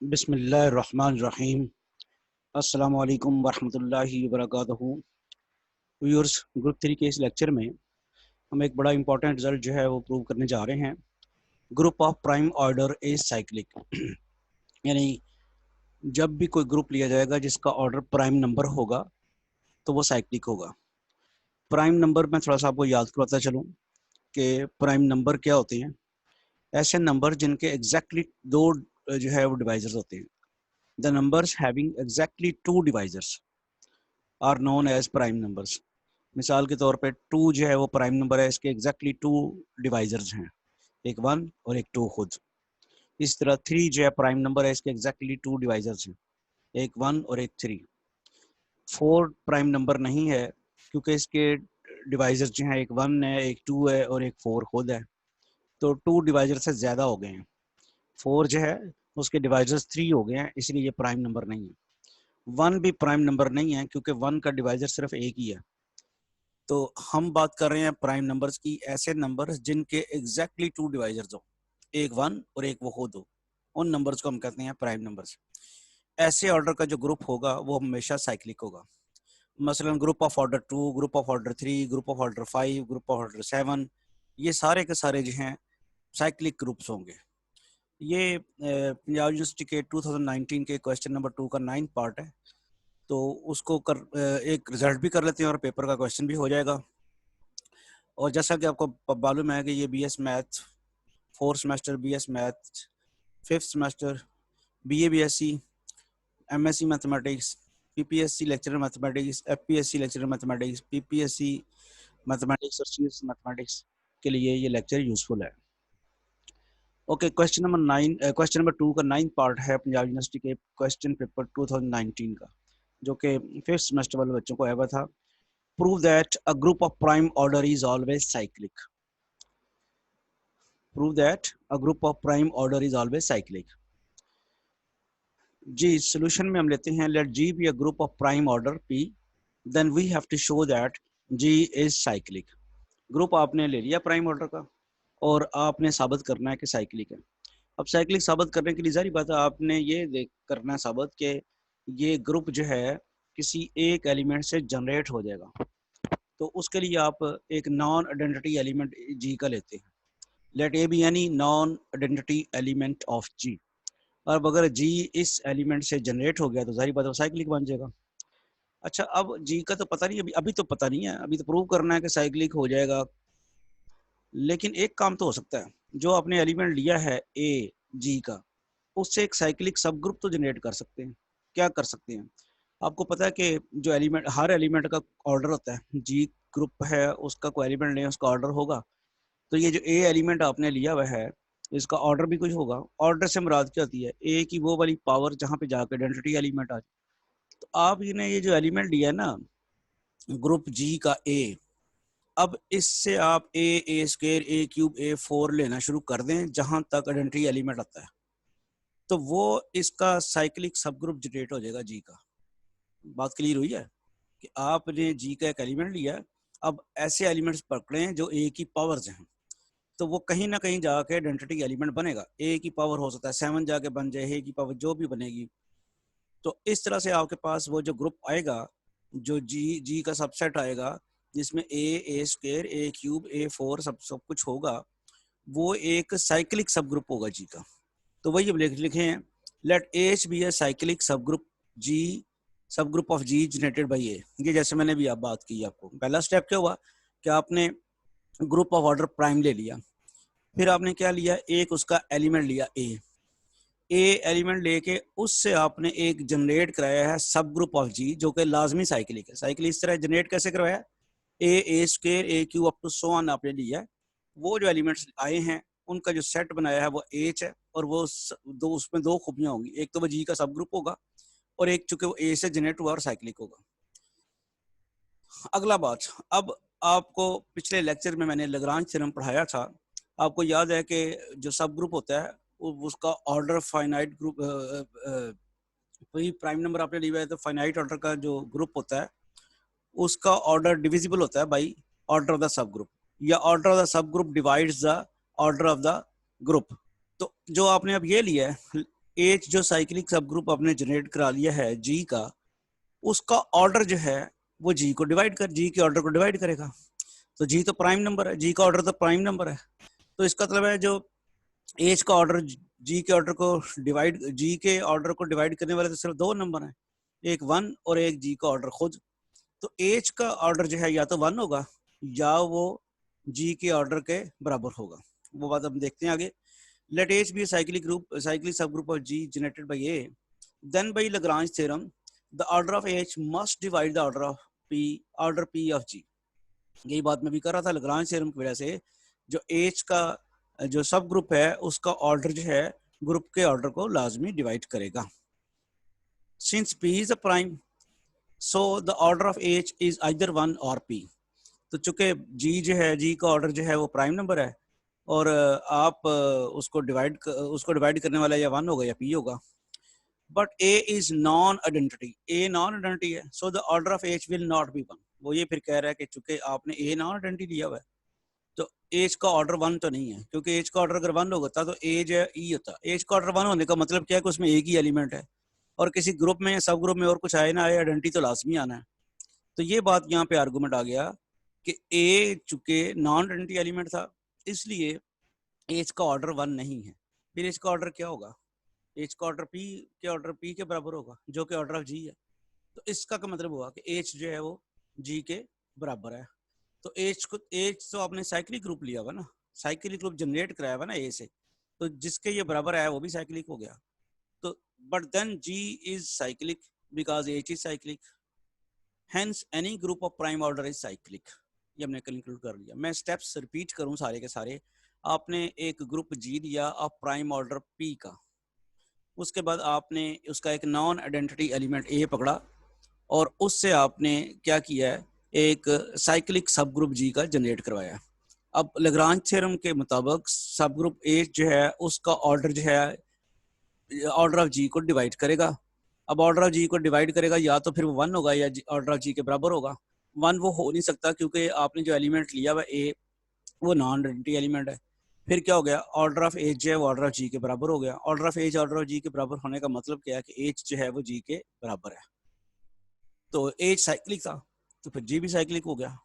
बिस्मिल्लाहिर्रहमानिर्रहीम। अस्सलाम वालेकुम वरहमतुल्लाहि वबरकातुहू। व्यूअर्स, ग्रुप 3 के इस लेक्चर में हम एक बड़ा इंपॉर्टेंट रिजल्ट जो है वो प्रूव करने जा रहे हैं। Group of prime order is cyclic. यानी जब भी कोई ग्रुप लिया जाएगा जिसका ऑर्डर प्राइम नंबर होगा तो वो साइक्लिक होगा। प्राइम नंबर में थोड़ा सा आपको याद करवाता चलूँ कि प्राइम नंबर क्या होते हैं। ऐसे नंबर जिनके एग्जैक्टली दो जो है वो डिवाइजर्स होते हैं। The numbers having exactly two divisors are known as prime numbers. मिसाल के तौर पे 2 जो है वो प्राइम नंबर है, इसके एग्जैक्टली 2 डिवाइजर्स हैं, एक 1 और एक 2 खुद। इस तरह 3 जो है प्राइम नंबर है, इसके एग्जैक्टली 2 डिवाइजर्स हैं, एक 1 और एक 3। 4 प्राइम नंबर नहीं है क्योंकि इसके डिवाइजर्स जो हैं एक 1 है, एक 2 है और एक 4 खुद है, तो 2 डिवाइजर से ज़्यादा हो गए हैं। 4 जो है उसके डिवाइजर्स 3 हो गए हैं, इसलिए ये प्राइम नंबर नहीं है। 1 भी प्राइम नंबर नहीं है क्योंकि 1 का डिवाइजर सिर्फ एक ही है। तो हम बात कर रहे हैं प्राइम नंबर्स की, ऐसे नंबर्स जिनके एग्जैक्टली 2 डिवाइजर्स हो, एक 1 और एक वो खुद हो, उन नंबर्स को हम कहते हैं प्राइम नंबर्स। ऐसे ऑर्डर का जो ग्रुप होगा वो हमेशा साइक्लिक होगा। मसलन group of order 2, group of order 3, group of order 5, group of order 7, ये सारे के सारे जो हैं साइक्लिक ग्रुप्स होंगे। ये पंजाब यूनिवर्सिटी के 2019 के क्वेश्चन नंबर 2 का 9th पार्ट है, तो उसको एक रिजल्ट भी कर लेते हैं और पेपर का क्वेश्चन भी हो जाएगा। और जैसा कि आपको मालूम है कि ये BS math 4th semester, BS math 5th semester, BA BSc, MSc mathematics, PPSC lecturer mathematics, FPSC lecturer mathematics, PPSC mathematics और CS मैथमेटिक्स के लिए ये लेक्चर यूजफुल है। ओके, क्वेश्चन नंबर 2 का 9th पार्ट है पंजाब यूनिवर्सिटी के क्वेश्चन पेपर 2019 का, जो कि 5th सेमेस्टर वाले बच्चों को आया था। Prove that a group of prime order is always cyclic. Prove that a group of prime order is always cyclic. जी, solution में हम लेते हैं let G be a group of prime order P, then we have to show that G is cyclic. Group आपने ले लिया prime order का और आपने साबित करना है कि साइक्लिक है। अब साइक्लिक साबित करने के लिए जारी बात है, आपने ये करना है साबित कि ये ग्रुप जो है किसी एक एलिमेंट से जनरेट हो जाएगा। तो उसके लिए आप एक नॉन आइडेंटिटी एलिमेंट G का लेते हैं। Let a be any non identity element of G। अब अगर G इस एलिमेंट से जनरेट हो गया तो जाहिर बात है साइक्लिक बन जाएगा। अच्छा, अब G का तो पता नहीं, अभी तो पता नहीं है, अभी तो प्रूव करना है कि साइक्लिक हो जाएगा। लेकिन एक काम तो हो सकता है, जो आपने एलिमेंट लिया है ए G का, उससे एक साइक्लिक सब ग्रुप तो जनरेट कर सकते हैं। क्या कर सकते हैं? आपको पता है कि जो एलिमेंट, हर एलिमेंट का ऑर्डर होता है। G ग्रुप है, उसका कोई एलिमेंट नहीं, उसका ऑर्डर होगा। तो ये जो ए एलिमेंट आपने लिया हुआ है, इसका ऑर्डर भी कुछ होगा। ऑर्डर से मुराद क्या होती है? ए की वो वाली पावर जहाँ पे जाकर आइडेंटिटी एलिमेंट आ जाए। तो आपने ये जो एलिमेंट लिया है ना ग्रुप G का ए, अब इससे आप ए स्क्वायर, ए क्यूब, A4 लेना शुरू कर दें जहां तक आइडेंटिटी एलिमेंट आता है, तो वो इसका साइक्लिक सब ग्रुप जनरेट हो जाएगा G का। बात क्लियर हुई है कि आपने G का एक एलिमेंट लिया, अब ऐसे एलिमेंट्स पकड़े जो ए की पावर्स हैं, तो वो कहीं ना कहीं जाके आइडेंटिटी एलिमेंट बनेगा। ए की पावर हो सकता है 7 जाके बन जाए, ए की पावर जो भी बनेगी। तो इस तरह से आपके पास वो जो ग्रुप आएगा, जो जी का सबसेट आएगा, जिसमें ए स्क्वायर, ए क्यूब, A4 सब कुछ होगा, वो एक साइक्लिक सब ग्रुप होगा जी का। तो वही अब लिखे हैं, let H be a cyclic subgroup G, subgroup of G generated by A. ये जैसे मैंने भी आप बात की, आपको पहला स्टेप क्या हुआ कि आपने ग्रुप ऑफ ऑर्डर प्राइम ले लिया, फिर आपने क्या लिया, एक उसका एलिमेंट लिया ए एलिमेंट लेके उससे आपने एक जनरेट कराया है सब ग्रुप ऑफ जी, जो कि लाजमी साइक्लिक है। साइकिल इस तरह जनरेट कैसे करवाया, A square, A cube up to so on आपने लिया है। वो जो एलिमेंट्स आए हैं उनका जो सेट बनाया है वो एच है, और वो उसमें दो खूबियां होंगी, एक तो वो जी का सब ग्रुप होगा और एक चूंकि वो ए से जनरेट हुआ और साइक्लिक होगा। अगला बात, अब आपको पिछले लेक्चर में मैंने लैग्रांज थ्योरम पढ़ाया था। आपको याद है कि जो सब ग्रुप होता है उसका ऑर्डर फाइनाइट ग्रुप, वही प्राइम नंबर आपने लिया है तो फाइनाइट ऑर्डर का जो ग्रुप होता है उसका ऑर्डर डिविजिबल होता है by order of the subgroup, या order of the subgroup divides the order of the group. तो जो आपने अब ये लिया है एच जो साइक्लिक सब ग्रुप आपने जनरेट करा लिया है जी का, उसका ऑर्डर जो है वो जी को डिवाइड कर, जी के ऑर्डर को डिवाइड करेगा। तो जी तो प्राइम नंबर है, जी का ऑर्डर तो प्राइम नंबर है, तो इसका मतलब है जो एच का ऑर्डर जी के ऑर्डर को डिवाइड, जी के ऑर्डर को डिवाइड करने वाले तो सिर्फ दो नंबर हैं, एक 1 और एक जी का ऑर्डर खुद। तो एच का ऑर्डर जो है या तो 1 होगा या वो जी के ऑर्डर के बराबर होगा। वो बात हम देखते हैं आगे। Let H be cyclic group, cyclic subgroup of G generated by a, then by Lagrange theorem the order of H must divide the order P of G. यही बात मैं भी कर रहा था, Lagrange थ्योरम की वजह से जो एच का जो सब ग्रुप है उसका ऑर्डर जो है ग्रुप के ऑर्डर को लाजमी डिवाइड करेगा। Since P is a prime so the order of H is either 1 और पी। तो चूंकि जी जो है, जी का ऑर्डर जो है वो प्राइम नंबर है और आप उसको डिवाइड करने वाला या 1 होगा या पी होगा। But A is non identity, A non identity है, so the order of H will not be 1। वो ये फिर कह रहा है कि चूंकि आपने ए नॉन आइडेंटिटी लिया हुआ है तो एज का ऑर्डर 1 तो नहीं है, क्योंकि एज का ऑर्डर अगर 1 होता तो एज ई होता। एज का ऑर्डर 1 होने का मतलब क्या है कि उसमें एक ही एलिमेंट है और किसी ग्रुप में सब ग्रुप में और कुछ आए ना आए, आइडेंटिटी तो लाजमी आना है। तो ये बात यहाँ पे आर्गूमेंट आ गया कि ए चूंकि नॉन आइडेंटिटी एलिमेंट था इसलिए एज का ऑर्डर 1 नहीं है। फिर एज का ऑर्डर क्या होगा? एच का ऑर्डर पी के बराबर होगा जो कि ऑर्डर ऑफ जी है। तो इसका का मतलब हुआ कि एच जो है वो जी के बराबर है। तो एच तो आपने साइक्लिक ग्रुप लिया हुआ ना, साइक्लिक ग्रुप जनरेट कराया हुआ ना ए से, तो जिसके ये बराबर है वो भी साइक्लिक हो गया। तो but then G is cyclic because H is cyclic, hence any group of prime order is cyclic. ये हमने कंक्लूड कर लिया। मैं स्टेप्स रिपीट करूं सारे के सारे। आपने एक ग्रुप जी लिया ऑफ प्राइम ऑर्डर पी का, उसके बाद आपने उसका एक नॉन आइडेंटिटी एलिमेंट ए पकड़ा और उससे आपने क्या किया है, एक साइक्लिक सब ग्रुप जी का जनरेट करवाया। अब Lagrange थ्योरम के मुताबिक सब ग्रुप ए जो है उसका ऑर्डर जो है ऑर्डर ऑफ जी को डिवाइड करेगा। अब ऑर्डर ऑफ जी को डिवाइड करेगा या तो फिर वो 1 होगा या ऑर्डर ऑफ जी के बराबर होगा। 1 वो हो नहीं सकता क्योंकि आपने जो एलिमेंट लिया हुआ ए वो नॉन आइडेंटिटी एलिमेंट है। फिर क्या हो गया, ऑर्डर ऑफ एच जो है वो ऑर्डर ऑफ जी के बराबर हो गया। Order of H order of G के बराबर होने का मतलब क्या है कि एच जो है वो जी के बराबर है। तो एच साइक्लिक था तो फिर जी भी साइक्लिक हो गया।